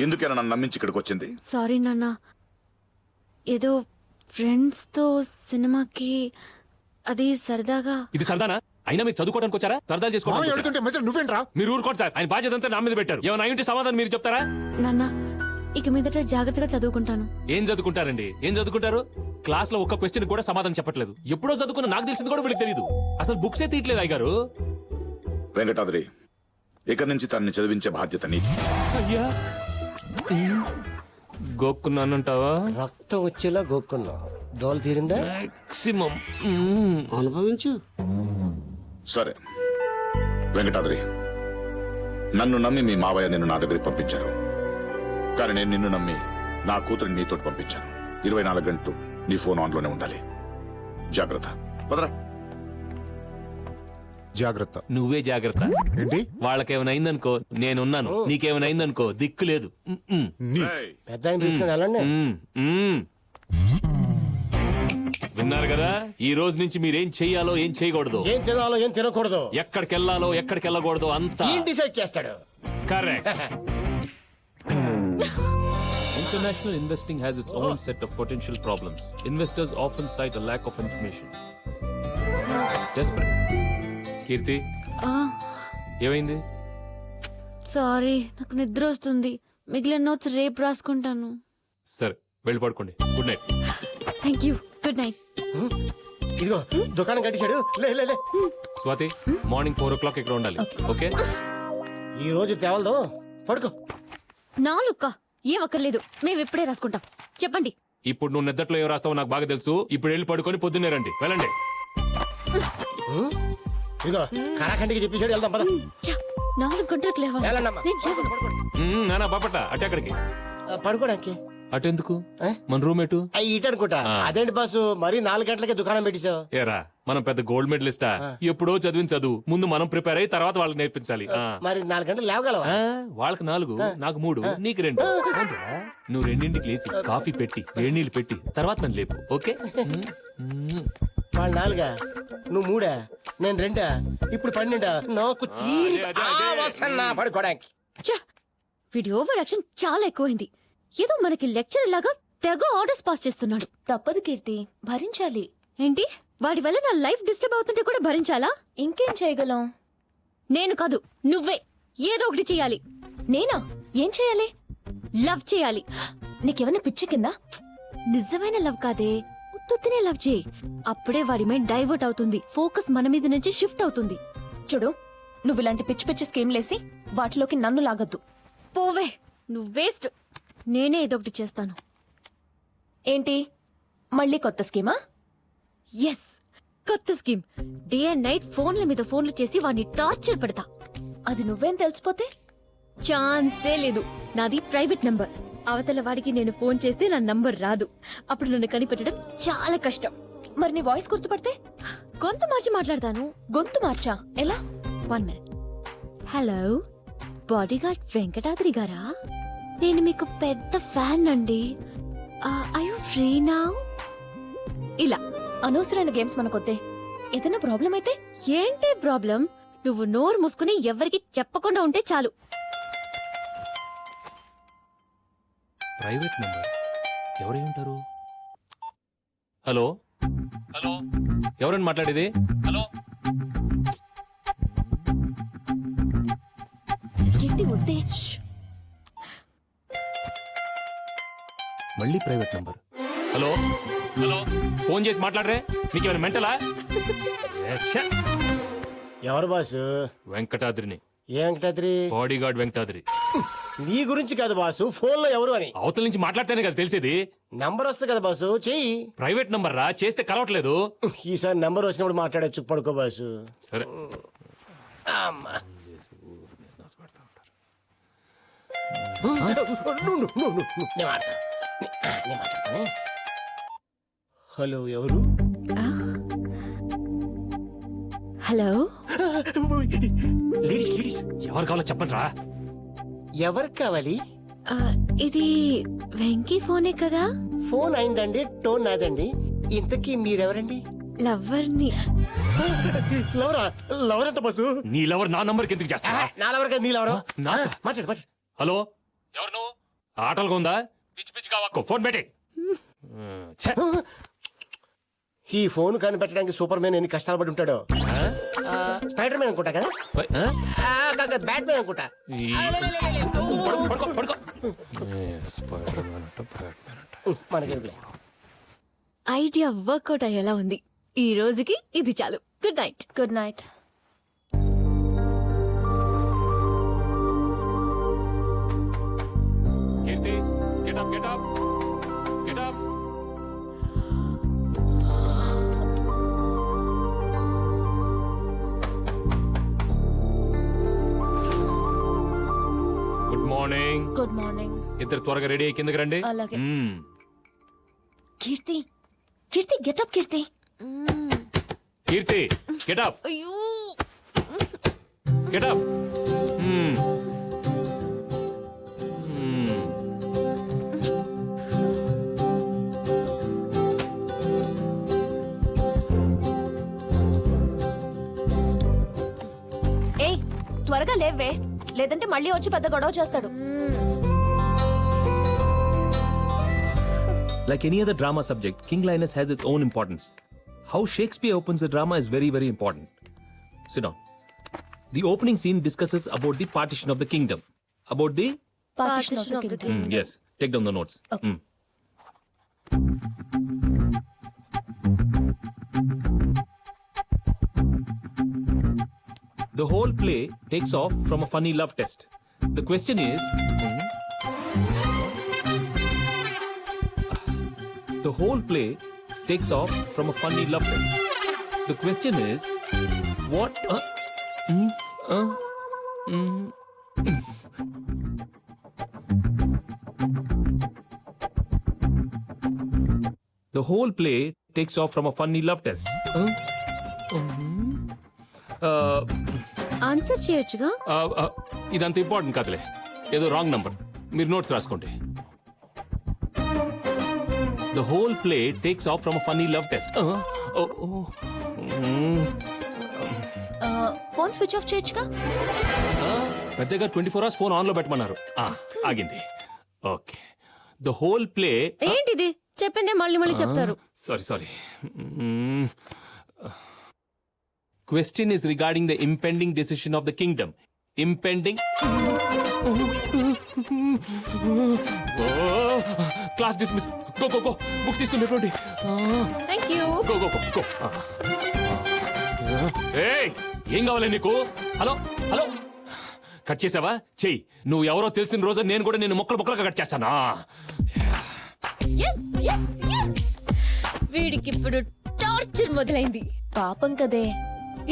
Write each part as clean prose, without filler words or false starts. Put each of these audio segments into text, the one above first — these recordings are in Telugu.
ఎందుకైనా నన్ను నమ్మించి ఇక్కడికి వచ్చింది? సారీ నాన్న, ఏదో ఫ్రెండ్స్ తో సినిమాకి అది సరదాగా. ఇది సరదానా? అయినా మీరు చదువుకోవడానికి వచ్చారా సరదాలు చేసుకోవడానికి? నువ్వేంట్రా? మీరు ఊరుకోండి సార్. ఆయన బాధ్యత అంతా నా మీద పెట్టారు. ఏమైనా అయి ఉంటే సమాధానం మీరు చెప్తారా? నాన్న, ఇక మీదట జాగ్రత్తగా చదువుకుంటాను. ఏం చదువుకుంటారండి? ఏం చదువుకుంటారు? క్లాస్ లో ఒక్క క్వశ్చన్ కూడా సమాధానం చెప్పట్లేదు. ఎప్పుడో చదువుకున్న నాకు తెలిసింది కూడా వీళ్ళకి తెలియదు. అసలు బుక్సే తీయట్లేదు అయ్యగారు. వెంకటాద్రి, ఇక నుంచి తనని చదివించే బాధ్యత నీది. అయ్యా, గోక్కున్నానంటావా? రక్తం వచ్చేలా గోక్కున్నా. దోలు తీరిందా? మాక్సిమం అనుభవించు. సరే వెంకటాద్రి, నన్ను నమ్మి మీ మావయ్య నిన్ను నా దగ్గరికి పంపించారు. కానీ నేను నిన్ను నమ్మి నా కూతురిని నీతో పంపించాను. 24 గంటలు నీ ఫోన్ ఆన్లోనే ఉండాలి. జాగ్రత్త. పదరా. జాగ్రత్త. నువ్వే జాగ్రత్త. ఏంటి? వాళ్ళకేమైనా అయిందనుకో నేనున్నాను. నీకేమైనా అయిందనుకో దిక్కు లేదు. పెద్ద ఆయన తీసుకుని వెళ్ళండి. విన్నారు కదా, ఈ రోజు నుంచి మీరేం చెయ్యాలో ఏం చేయకూడదు, ఏం తినాలో ఏం తినకూడదు, ఎక్కడికి వెళ్ళాలో ఎక్కడికి వెళ్ళకూడదు అంతా డిసైడ్ చేస్తాడు. Correct. International investing has its own set of potential problems. Investors often cite a lack of information. Desperate. కీర్తి, ఏమైంది? సారీ, నాకు నిద్ర వస్తుంది. మిగిలిన నోట్స్ రేపు రాసుకుంటాను. సరే, వెళ్ళి పడుకోండి. Good night. Thank you. Good night. ఇదిగో దుకాణం కట్టించాడు. లే లే లే. స్వాతి, మార్నింగ్ 4 o'clock ఇక్కడ ఉండాలి. ఓకే? ఈ రోజు తేవలదు. పడుకో. నాలుక్క ఏం అక్కర్లేదు, మేము ఇప్పుడే రాసుకుంటాం. చెప్పండి. ఇప్పుడు నువ్వు నిద్దట్లో ఏం రాస్తావో నాకు బాగా తెలుసు. ఇప్పుడు వెళ్ళి పడుకొని పొద్దున్నే రండి. వెళ్ళండి. ఇదిగో కరాఖండికి చెప్పేసాడు. వెళ్దాం పద. 4 గంటలకు లేవాలి. వెళ్ళండమ్మా. నేను లేవను. నానా బాపట అటే అక్కడికి. పడుకోడానికి అటెందుకు? మన రూమ్ ఎటు? ఇటు అనుకుంటా. అదేంటి బాసు, మరీ 4 గంటలకే దుకాణం పెట్టేశావు? ఏరా, మనం పెద్ద గోల్డ్ మెడలిస్టా? ఎప్పుడో చదివిన చదువు ముందు మనం ప్రిపేర్ అయ్యి తర్వాత వాళ్ళకి నేర్పించాలి. మరి 4 గంటలు లేవగలవా? వాళ్ళకి 4, నాకు 3, నీకు 2. నువ్వు 2ంటికి లేచి కాఫీ పెట్టి వేణీళ్ళు పెట్టి తర్వాత నన్ను లేపు. ఓకే? వాళ్ళు 4, నువ్వు 3, నేను 2, ఇప్పుడు 12. నాకు పడుకోడానికి. వీడి ఓవర్ యాక్షన్ చాలా ఎక్కువైంది. ఏదో మనకి లెక్చర్ లాగా తెగ ఆర్డర్స్ పాస్ చేస్తున్నాడు. తప్పదు కీర్తి, భరించాలి. ఏంటి, వాడి వల్ల నా లైఫ్ డిస్టర్బ్ అవుతుంటే కూడా భరించాలా? ఇంకేం చేయగలం? నేను కాదు, నువ్వే ఏదో ఒకటి చేయాలి. నేనా? ఏం చేయాలి? లవ్ చేయాలి. నీకేమైనా పిచ్చి కిందా? నిజమైన లవ్ కాదే, ఉత్తునే లవ్ చేయి. అప్పుడే వాడి మైండ్ డైవర్ట్ అవుతుంది, ఫోకస్ మన మీద నుంచి షిఫ్ట్ అవుతుంది. చూడు, నువ్వు ఇలాంటి పిచ్చి పిచ్చి స్కీమ్లేసి వాటిలోకి నన్ను లాగద్దు. పోవే, నువ్వు వేస్ట్. నేనే ఏదో ఒకటి చేస్తాను. ఏంటి, మళ్ళీ కొత్త స్కీమా? ఎస్, కొత్త స్కీమ్. డే అండ్ నైట్ ఫోన్ల మీద ఫోన్లు చేసి వాడిని టార్చర్ పెడతా. అది నువ్వేం తెలిసిపోతే? ఛాన్సే లేదు. నాది ప్రైవేట్ నంబర్. అవతల వాడికి నేను ఫోన్ చేస్తే నా నంబర్ రాదు. అప్పుడు నన్ను కనిపెట్టడం చాలా కష్టం. మరి నీ వాయిస్ గుర్తుపడితే? గొంతు మార్చి మాట్లాడతాను. గొంతు మార్చా? ఎలా? 1 minute. హలో, బాడీగార్డ్ వెంకటాద్రి గారా? నేను మీకు పెద్ద ఫ్యాన్ అండి. I you free now? ఇలా అనవసరమైన గేమ్స్ మనకొద్దే. ఏదైనా ప్రాబ్లం అయితే? ఏంటి ప్రాబ్లం? నువ్వు నోరు మూసుకుని ఎవరికి చెప్పకుండా ఉంటే చాలు. ప్రైవేట్ నెంబర్ ఎవరై ఉంటారు? హలో హలో, ఎవరని మాట్లాడేది? హలో, కీర్తి వద్దే. మళ్ళీ private number. Hello hello, phone చేసి మాట్లాడరే, మీకు ఏమైనా మెంటలా? ఎవరు బాసు? వెంకటాద్రిని. ఏ వెంకటాద్రి? బాడీగార్డ్ వెంకటాద్రి. నీ గురించి కాదు బాసు, ఫోన్ లో ఎవరు అని. అవతల నుంచి మాట్లాడితేనే కదా తెలిసేది. నంబర్ వస్తుంది కదా బాసు, చెయ్యి. ప్రైవేట్ నంబర్ రా, చేస్తే కలవట్లేదు. ఈసారి నంబర్ వచ్చినప్పుడు మాట్లాడచ్చు. పడుకో బాసు. సరే. హలో, ఎవరు? Hello, ladies ladies. ఎవరు కావాలో చెప్పండి రా. ఎవరికి కావాలి? ఇది వెంకీ ఫోనే కదా? ఫోన్ అయిందండి, టోన్ నాదండి. ఇంతకీ మీరెవరండి? లవ్వర్ని. లవరా? లవర్ అంట బాసు. నీ లవర్ నా నంబర్కి ఎందుకు చేస్తా? నా లవర్ కదా, నీ లవరు. నా? మాట్లాడు మాట్లాడు. హలో, ఎవరు నువ్వు? ఆటలుగా ఉందా? పిచ్చి పిచ్చి కావాకు ఫోన్ పెట్టి. ఈ ఫోన్ కనిపెట్టడానికి సూపర్ మ్యాన్ ఎన్ని కష్టాలు పడి ఉంటాడో. స్పైడర్ మ్యాన్ అనుకుంటా కదా, బ్యాట్ మ్యాన్ అనుకుంటా. మనకి ఐడియా వర్కౌట్ అయ్యేలా ఉంది. ఈ రోజుకి ఇది చాలు. Good night. Good night. Keerthi get up get up get up. Good morning. Good morning. ఇద్దరు త్వరగా రెడీ అయ్యి కిందకి రండి. అలాగే. మ్మ్. Keerthi Keerthi get up Keerthi. Keerthi get up అయ్యో, గెట్ అప్. ఏయ్ త్వరగా లేవే, లేదంటే మళ్ళీ వచ్చి పెద్ద గొడవ చేస్తాడు. Like any other drama subject, King Linus has its own importance. How Shakespeare opens the drama is very, very important. Sit down. The opening scene discusses about the partition of the kingdom. About the... Partition of the kingdom. Yes. Take down the notes. Okay. The whole play takes off from a funny love test. The question is... The whole play takes off from a funny love test. The question is, what? The whole play takes off from a funny love test. Answer చేయొచ్చుగా. ఇదంత ఇంపార్టెంట్ కాదులే, ఏదో రాంగ్ నంబర్. మీరు నోట్స్ రాసుకోండి. The whole play takes off from a funny love test. Phone switch off చేయొచ్చుగా. పెద్దగా 24 hours ఫోన్ ఆన్ లో పెట్టమన్నారు. ఆగింది. ఓకే. The whole play. ఏంటిది చెప్పిందే మళ్ళీ మళ్ళీ చెప్తారు. Sorry. Question is regarding the impending decision of the kingdom. Impending. Class dismissed. Go. Books తీసుకుని పెట్టుకోండి. Thank you. Go. ఏయ్, ఏం కావాలి నీకు? హలో కట్ చేసావా? చెయ్యి. నువ్వు ఎవరో తెలిసిన రోజు నేను కూడా నేను మొక్కలుగా కట్ చేస్తానా? ఎస్ వీడికి ఇప్పుడు టార్చర్ మొదలైంది. పాపం కదే.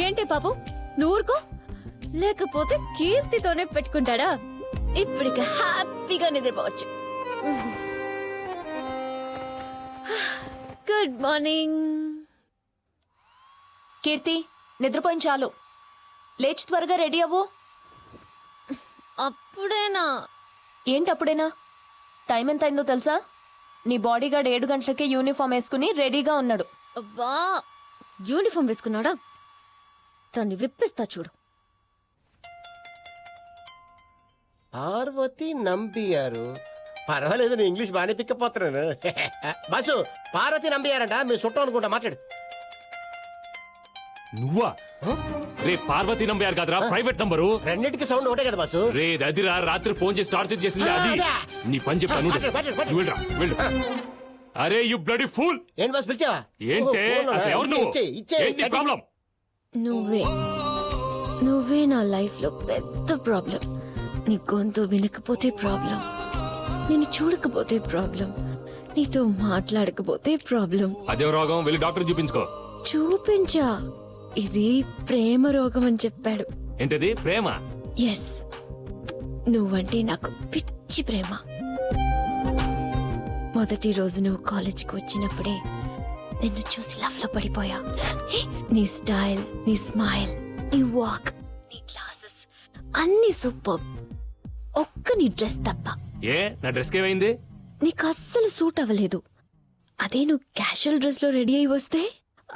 ఏంటి పాపం, నూరుకో. లేకపోతే కీర్తితోనే పెట్టుకుంటాడా? ఇప్పటికి హ్యాపీగా నిద్రపోవచ్చు. Good morning. కీర్తి నిద్రపోయిన చాలు, లేచి త్వరగా రెడీ అవ్వు. అప్పుడేనా? ఏంటి అప్పుడేనా? టైం ఎంత అయిందో తెలుసా? నీ బాడీ గార్డ్ 7 గంటలకే యూనిఫామ్ వేసుకుని రెడీగా ఉన్నాడు. అబ్బా, యూనిఫామ్ వేసుకున్నాడా? దాన్ని విప్పిస్తా చూడు. పార్వతి నంబియారు. పర్వాలేదు, నేను ఇంగ్లీష్ బాగానే పికప్ అవుతున్నాను. బస్సు పార్వతి నంబియారంట, మీరు చుట్టం అనుకుంటా. మాట్లాడు. నువ్వా? రే పార్వతి నంబర్ కాదురా, ప్రైవేట్ నంబరు. రెండింటికి సౌండ్ ఒకటే కదా బస్సు. రే అదిరా, రాత్రి ఫోన్ చేసి టార్చర్ చేసింది అది. నీ పని చెప్పాను. వెళ్ళు. అరే యు బ్లడీ ఫూల్. ఏంటి బస్ పిలిచావా? ఏంటే అసలు ఎవరు నువ్వు? ఏంటి ప్రాబ్లం? నువ్వే నా లైఫ్ లో పెద్ద ప్రాబ్లం. నీ గొంతు వినకపోతే ప్రాబ్లం, నిన్ను చూడకపోతే ప్రాబ్లం, నీతో మాట్లాడకపోతే ప్రాబ్లం. అదే రోగం, వెళ్ళి డాక్టర్ చూపించుకో. చూపించా, ఇది ప్రేమ రోగం అని చెప్పాడు. ఏంటది? ప్రేమ? ఎస్, నువ్వంటే నాకు పిచ్చి ప్రేమ. మొదటి రోజు నువ్వు కాలేజీకి వచ్చినప్పుడే నిన్ను చూసి లవ్ లో పడిపోయా. నీ స్టైల్, నీ స్మైల్, నీ వాక్, నీ క్లాసెస్ అన్ని సూపర్. ఒక్క నీ డ్రెస్ తప్ప. ఏ నా డ్రెస్ కేమైంది? నీకు అస్సలు సూట్ అవ్వలేదు. అదే నువ్వు క్యాషువల్ డ్రెస్ లో రెడీ అయి వస్తే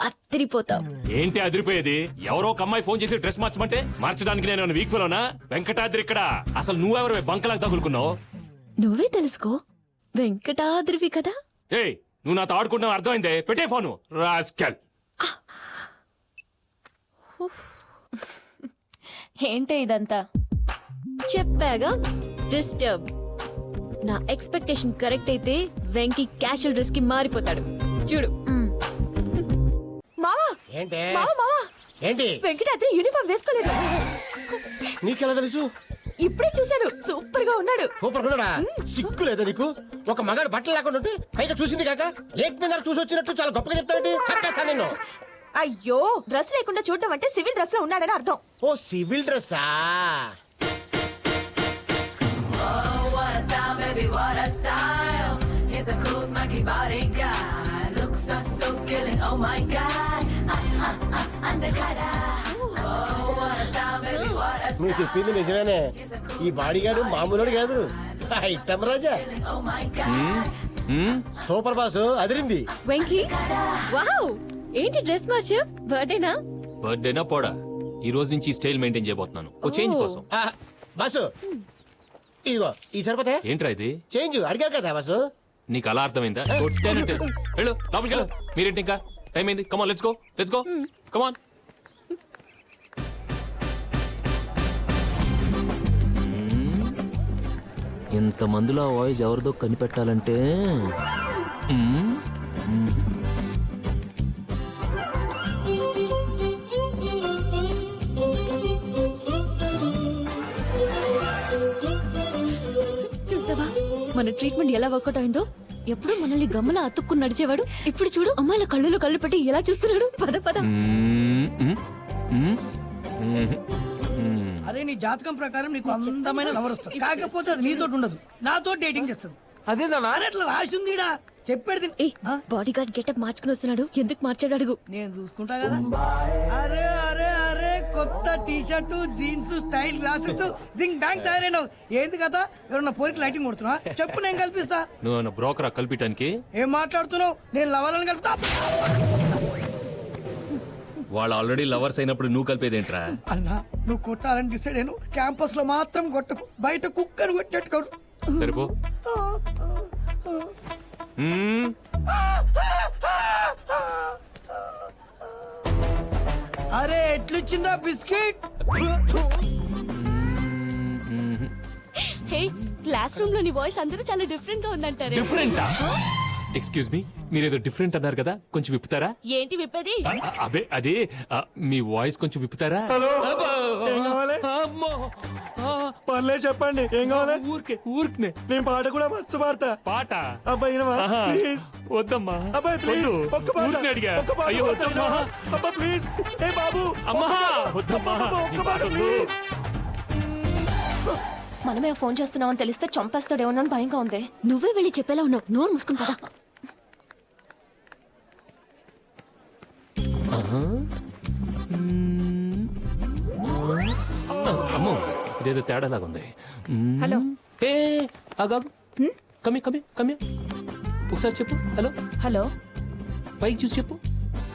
అత్తిరిపోతావు. ఏంటి అదిరిపోయేది? ఎవరో ఒక అమ్మాయి ఫోన్ చేసి డ్రెస్ మార్చమంటే మార్చడానికి నేను వీక్ ఫెలోనా? వెంకటాద్రి ఇక్కడ. అసలు నువ్వెవరు బంకలాగా తగులుకున్నావు? నువ్వే తెలుసుకో. వెంకటాద్రివి కదా. ఏయ్ నువ్వు నాతో ఆడుకుంటున్నావు అర్థమైందే, పెట్టే ఫోను రాస్కల్. ఏంటి ఇదంతా? చెప్పాగా డిస్టర్బ్. నా ఎక్స్పెక్టేషన్ కరెక్ట్ అయితే వెంకీ క్యాషువల్ డ్రెస్ కి మారిపోతాడు. చూడు. మావా ఏంటి మావా ఏంటి వెంకటాద్రి యూనిఫామ్ వేసుకోలేదు. నీకెలా తెలుసు? ఇప్పుడే చూశాను, సూపర్ గా ఉన్నాడు. సూపర్ కూడా సిక్కు లేదా నీకు? ఒక మగాడు బట్టలు లేకుండా ఉంటే పైగా చూసింది కాక ఏక్ మీద చూసి వచ్చినట్టు చాలా గొప్పగా చెప్తానంటే చంపేస్తాను నిన్ను. అయ్యో, డ్రెస్ లేకుండా చూడడం అంటే సివిల్ డ్రెస్ లో ఉన్నాడని అర్థం. ఓ సివిల్ డ్రెస్సా? నువ్వు చెప్పింది నిజమేనే. ఈ బాడీగాడు మామూలుడు కాదు, ఐటమ్ రాజా. సూపర్ బాసు అదిరింది. వెంకీ వావ్, ఏంటి డ్రెస్ మార్చా? బర్త్డేనా? బర్త్డేనా పోడా, ఈ రోజు నుంచి స్టైల్ మెయింటైన్ చేయబోతున్నాను ఓ చేంజ్ కోసం. ఆ, బాసు ఇదిగో ఈ సరిపోతే ఏంట్రా ఇది? చేంజ్ అడిగారు కదా బాసు. నీకు అలా అర్థమైందా? కొట్టానంటే వెళ్ళు లోపలికి వెళ్ళు. మీరేంటి ఇంకా టైం అయింది. Come on let's go come on. ఇంత మందిలో ఆ వాయిస్ ఎవరిదో కనిపెట్టాలంటే చూసావా మన ట్రీట్మెంట్ ఎలా వర్కౌట్ అయిందో? ఎప్పుడు మనల్ని గమ్మల అతుక్కుని నడిచేవాడు, ఇప్పుడు చూడు అమ్మాయిల కళ్ళులో కళ్ళు పెట్టి ఎలా చూస్తున్నాడు. పద పద. అరే నీ జాతకం ప్రకారం నీకు అందమైన లవర్ వస్తుంది, కాకపోతే అది నీతో ఉండదు, నాతో డేటింగ్ చేస్తుంది. అదే అట్లా రాసి ఉంది ఈడ. చెప్పేది ఏ బాడీ గార్డ్ గెటప్ మార్చుకుని వస్తున్నాడు, ఎందుకు మార్చాడు అడుగు. నేను చూసుకుంటా కదా. అరే అరే అరే కొత్త T shirt jeans style glasses జింగ్ బ్యాంక్ తయారైనావు. ఏంది కదా, ఎవరన్నా పోరికి లైటింగ్ కొడుతున్నా? చెప్పు, నేను కల్పిస్తా. నువ్వు బ్రోకరా కల్పించడానికి? ఏం మాట్లాడుతున్నావు? నేను లవర్లను కలుపుతా. వాళ్ళు ఆల్రెడీ లవర్స్ అయినప్పుడు నువ్వు కలిపేదేంట్రా? అన్నా నువ్వు కొట్టాలని డిసైడ్ అయ్యాను. క్యాంపస్ లో మాత్రం కొట్టకు, బయట కుక్కను కొట్టేట్టు కొట్టు. సరిపో. అరే ఎట్లిచ్చిందా బిస్కెట్? హే, క్లాస్ రూమ్ లో నీ వాయిస్ అందరూ చాలా డిఫరెంట్ గా ఉందంటారే. డిఫరెంటా? ఎక్స్క్యూజ్ మీ, మీరేదో డిఫరెంట్ అన్నారు కదా, కొంచెం విప్పుతారా? ఏంటి విప్పేది? అబే అదే మీ వాయిస్ కొంచెం విప్పుతారా? అమ్మో. పర్లేదు చెప్పండి, ఏం కావాలి? ఊరికే నేను పాట కూడా మస్తు పాడతా. పాట? అబ్బాయి వినవా? ఆహా. ప్లీజ్ వద్దమ్మా. అబ్బాయి ప్లీజ్ వద్దు. ఒక్క పాట. ఊరికే అడిగా. ఒక్క పాట అయ్యో పాడతా వద్దమ్మా. వినవా? అబ్బా ప్లీజ్. ఏ బాబు అమ్మా ఒక్క పాట. వద్దమ్మా. అబ్బా, నీ ఒక్క పాట పాట వద్దు. ప్లీజ్. మనమే ఫోన్ చేస్తున్నామని తెలిస్తే చంపేస్తాడేమో భయంగా ఉంది. నువ్వే వెళ్ళి చెప్పేలా ఉన్నావు, నోరు మూసుకుని పద. అమ్మో ఇదేదో తేడాలాగుంది. హలో. ఏ ఆగాగు. కమ్మి ఒకసారి చెప్పు. హలో. హలో. పైకి చూసి చెప్పు.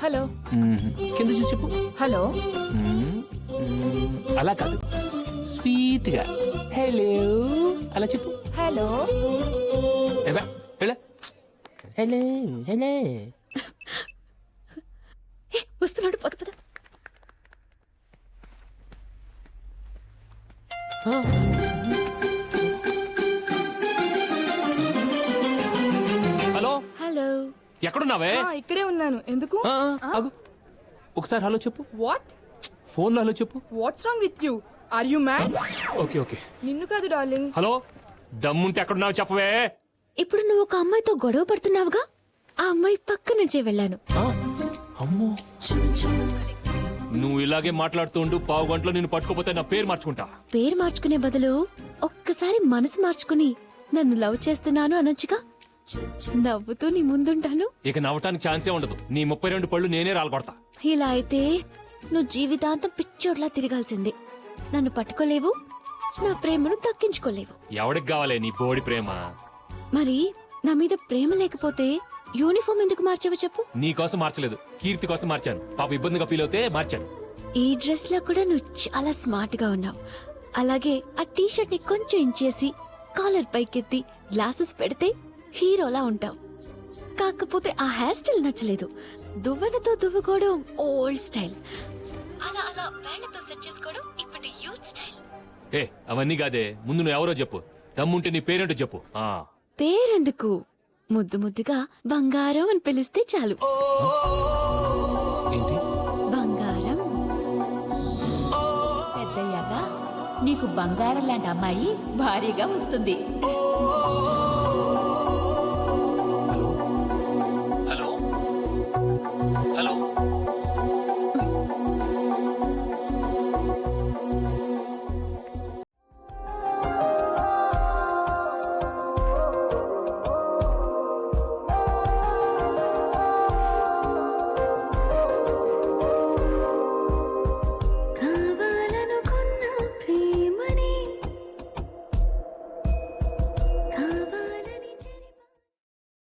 హలో. కింద చూసి చెప్పు. హలో. అలా కాదు, స్వీట్ గా హలో అలా చెప్పు. హలో. Hello hello hello. ఏ, వస్తున్నాడు, పద పద. హలో. హలో. ఎక్కడున్నావే? ఇక్కడే ఉన్నాను. ఎందుకు? ఆగు. ఒకసారి హలో చెప్పు. వాట్ ఫోన్లో హలో చెప్పు. What's wrong with you? Are you mad? Okay నిన్ను కాదు డార్లింగ్. హలో, దమ్ముంటే ఎక్కడున్నావు చెప్పవే. ఇప్పుడు నువ్వు ఒక అమ్మాయితో గొడవ పడుతున్నావుగా, ఆ అమ్మాయి పక్క నుంచే వెళ్ళాను. అమ్మో, నువ్వు ఇలాగే మాట్లాడుతూ ఉండు, పావు గంటలో నేను పట్టుకోపోతే నా పేరు మార్చుకుంటా. పేరు మార్చుకునే బదులు ఒక్కసారి మనసు మార్చుకుని నన్ను లవ్ చేస్తున్నాను అనొచ్చుగా. నవ్వుతూ నీ ముందుంటాను. ఇక నవ్వటానికి ఛాన్సే ఉండదు. నీ 32 పళ్ళు నేనే రాలగొడతా. ఇలా అయితే నువ్వు జీవితాంతం పిచ్చోడ్లా తిరగాల్సిందే. నన్ను పట్టుకోలేవు, నా ప్రేమను దక్కించుకోలేవు. ఎవడికి కావాలే నీ బోడి ప్రేమ? మరి నా మీద ప్రేమ లేకపోతే యూనిఫామ్ ఎందుకు మార్చావో చెప్పు. నీ కోసం మార్చలేదు, కీర్తి కోసం మార్చాను. పాప ఇబ్బందిగా ఫీల్ అవుతే మార్చాను. ఈ డ్రెస్ లో కూడా నువ్వు చాలా స్మార్ట్ గా ఉన్నావు. అలాగే ఆ టీ షర్ట్ ని కొంచెం ఇంచేసి కాలర్ పైకెత్తి గ్లాసెస్ పెడితే హీరోలా ఉంటావు. కాకపోతే ఆ హెయిర్ స్టైల్ నచ్చలేదు. దువ్వెనతో దువ్వుకోవడం ఓల్డ్ స్టైల్. అలా అలా వేళ్లతో సెట్ చేసుకోవడం ఇప్పుడు యూత్ స్టైల్. ఏ అవన్నీ కాదే, ముందు నువ్వు ఎవరో చెప్పు. దమ్ముంటే నీ పేరేంటో చెప్పు. పేరెందుకు, ముద్దు ముద్దుగా బంగారం అని పిలిస్తే చాలు. ఏంటి? బంగారం. పెద్దయ్యాక నీకు బంగారం లాంటి అమ్మాయి భారీగా వస్తుంది.